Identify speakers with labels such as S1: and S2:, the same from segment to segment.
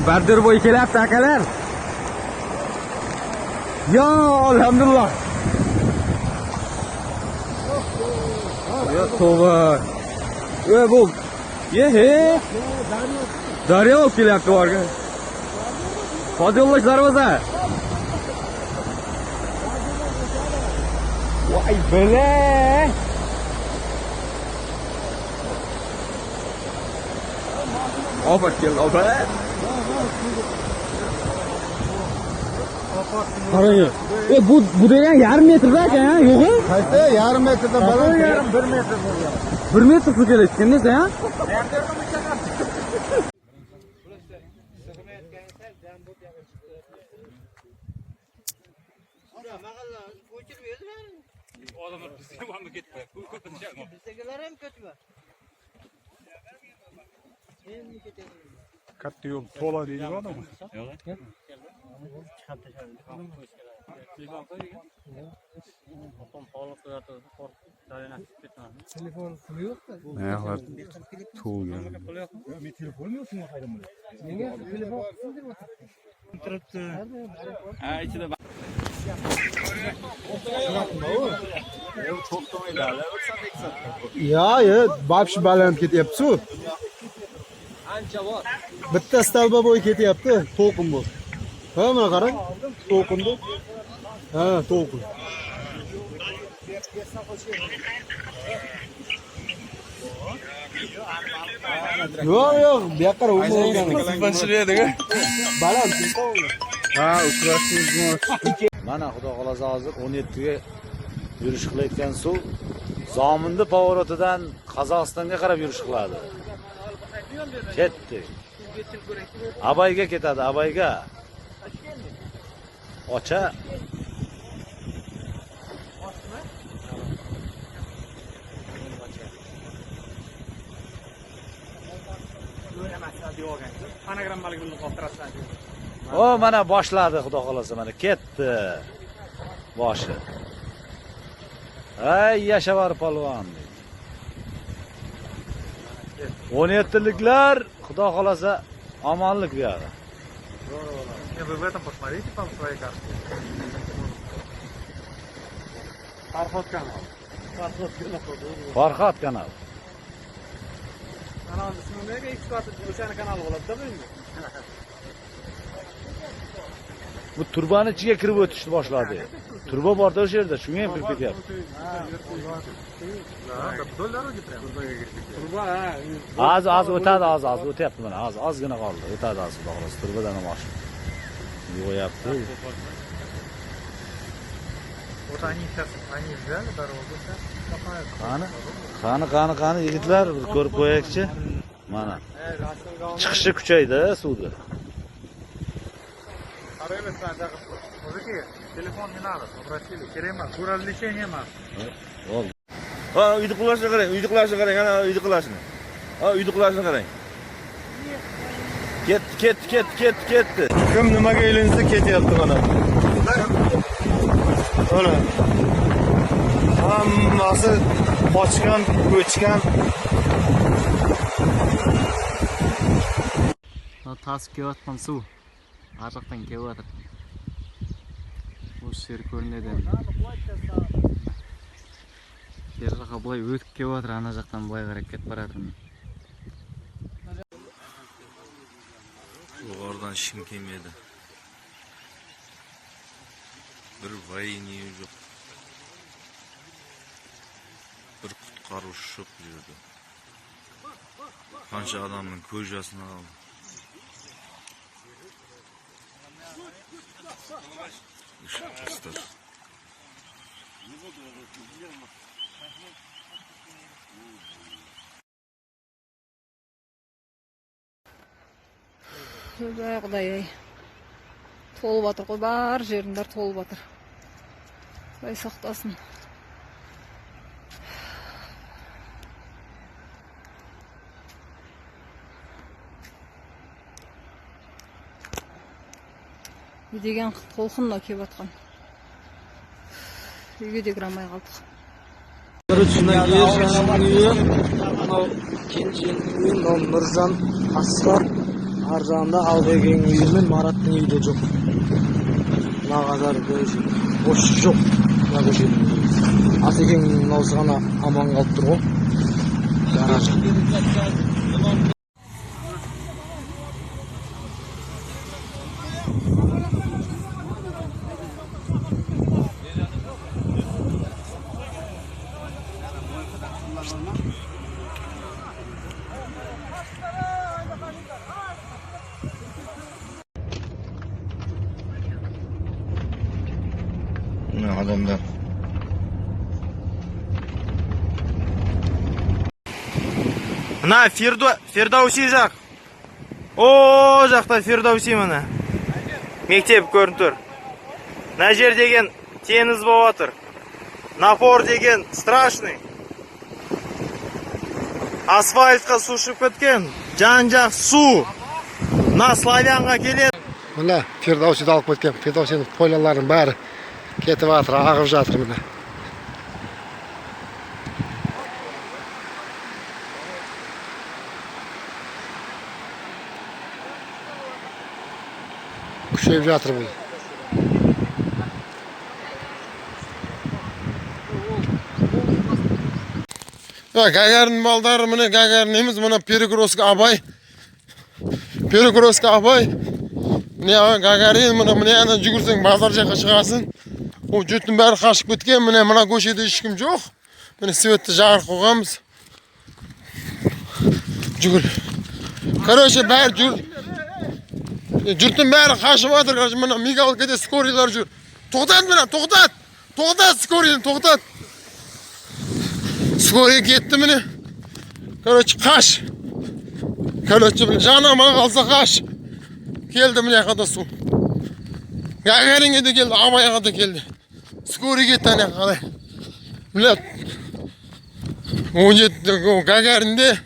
S1: Bardirbo'y kelyapti akalar. Yo, alhamdulillah. Ya tova. Bu. He. Daryo kelyapti borga. Podyollash darvoza. Voy bele. Ofat keldi, ofat. Qarang. Bu degan yarim metrda ekan, yo'g'i?
S2: Qaysi? Yarim metrda baland, 1 metr bo'lgan.
S1: 1 metr suv kelayotganda, ha?
S3: Odamlar bizga ham ketdi. Bizdagilar ham ketdi.
S2: Katta yo'l to'la deydi odam.
S3: Telefon puli yo'qmi?
S1: Ayaqlar to'lgan.
S2: Men telefon yo'qmi qayerdan bilaman?
S3: Menga telefon deb o'tiribdi.
S2: Turibdi.
S1: Ha, ichida
S2: Ya, babshi baland ketyapti-ku.
S1: ancha bor.
S2: Bitta stalba bo'yi ketyapti, to'lqin bu. Ha, mana qarang, to'lqin bu. Ha, to'lqin. Yo'q, bu yoqqa o'rmo'rgan. Baland.
S1: Ha, uchrashingiz
S4: Mana xudo xolasa hozir 17 ga yurish qilayotgan suv Zominni pavotidan Qozog'istonga qarab yurish qiladi. Ketdi. Abayga ketadi, Abayga. Ocha. O mana boshladi xudo xolasa, mana ketdi. Boshi. Ay Yashavar polvon. 17liklar xudo xolasa omonlik bu yoqda.
S2: Вы в этом посмотрите там свои карты. Farhod kanal.
S4: Farhod kanal.
S2: Kanalni ismi nega ekspert o'shani kanal bo'ladi-da bu endi.
S4: Bu turbani ichiga kirib o'tishni boshladi. Turba borda o'sha yerda, shunga ham kirib ketyapti.
S2: Вдоль дороги прям. Turba,
S4: Az o'tadi, az o'tyapti mana, ozgina qoldi. O'tadi az xudo xolasa, turbadan ham oshib. Yo'yapti.
S2: Вот они сейчас, они взяли дорогу, сейчас копают.
S4: Qani yigitlar, bir ko'rib qo'yaylikchi. Mana. Chiqishi kuchaydi suvda.
S2: Мужики, телефон не надо, попросили. Керема, развлечения мас.
S4: Oldu.
S5: Ha, uyda qulashni qarang, ana uyda qulashni. Ha, uyda qulashni qarang. Ketdi. Kim nimaga aylansa ketyapti mana. Mana. Hammasi qochgan, ko'chgan.
S1: Tasib kelayotgan suv ariqdan kelyapti. Bu yer ko'rinadi. Yerga bo'lay o'tib kelyapti, ana yoqdan bo'lay qarab ketib boradi.
S5: Yuqoridan ishim kelmaydi. Bir vayni yo'q. Bir qutqaruv yo'q bu yerda. Qancha odamning ko'z yoshini oldi. Ishqasdir.
S6: Xudoy. To'lib o'tir, bar yerlar to'lib o'tir. Xudoy saqlasin. Bu degan to'lqinlar kelib o'tgan. Uyga de kiramay qoldik.
S1: Nurjan Asqar
S2: ар жағында Албекеңнің үйі мен Мараттың үйі де жоқ. Мына қатар бос жоқ. Мына көшенің. Атекеңнің мынаусы ғана аман қалып тұр ғой. Гараж.
S5: Adamlar. Мына Фердауси жақ. О, жақта Фердауси мына. Мектеп көрініп тұр. Мына жер деген теңіз болып жатыр. Напор деген страшный. Асфальтқа су шығып кеткен. Жан-жақ су. Мына Славянға келеді.
S2: Мына Фердаусиді алып кеткен. Фердаусидің пойлаларының бәрі кетіп жатыр, ағып жатыр мына. Күшейіп жатыр бұл. Гагарин малдары міне Гагарин емес, мына Перекрестка Абай. Перекрестка Абай. Міне Гагарин, міне ана жүгірсең базар жаққа шығасың. О, жұрттың бәрі қашып кеткен, мына көшеде ешкім жоқ. Міне светті жағыр қойғанбыз. Жүгір. Короче, бәрі жүр. Жұрттың бәрі қашып жатыр, мына мигалкада скорилар жүр. Тоқтат міне, тоқтат! Тоқтат скорилін, тоқтат! Скория кетті міне. Короче, қаш. Короче, жан аман қалса қаш. Келді міне қада су. Гагаринге де келді, Абайға да келді. Скорый кетті ана қалай. Білет. 17 Гагаринде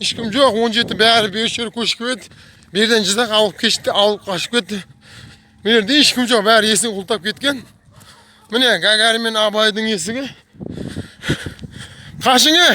S2: ешкім жоқ, 17 бәрі бешер көшіп кетті. Берден жызақ алып кешті, алып қашып кетті. Мерде ешкім жоқ, бәрі есін құлтап кеткен. Міне Гагарин мен Абайдың есігі. Қашыңы!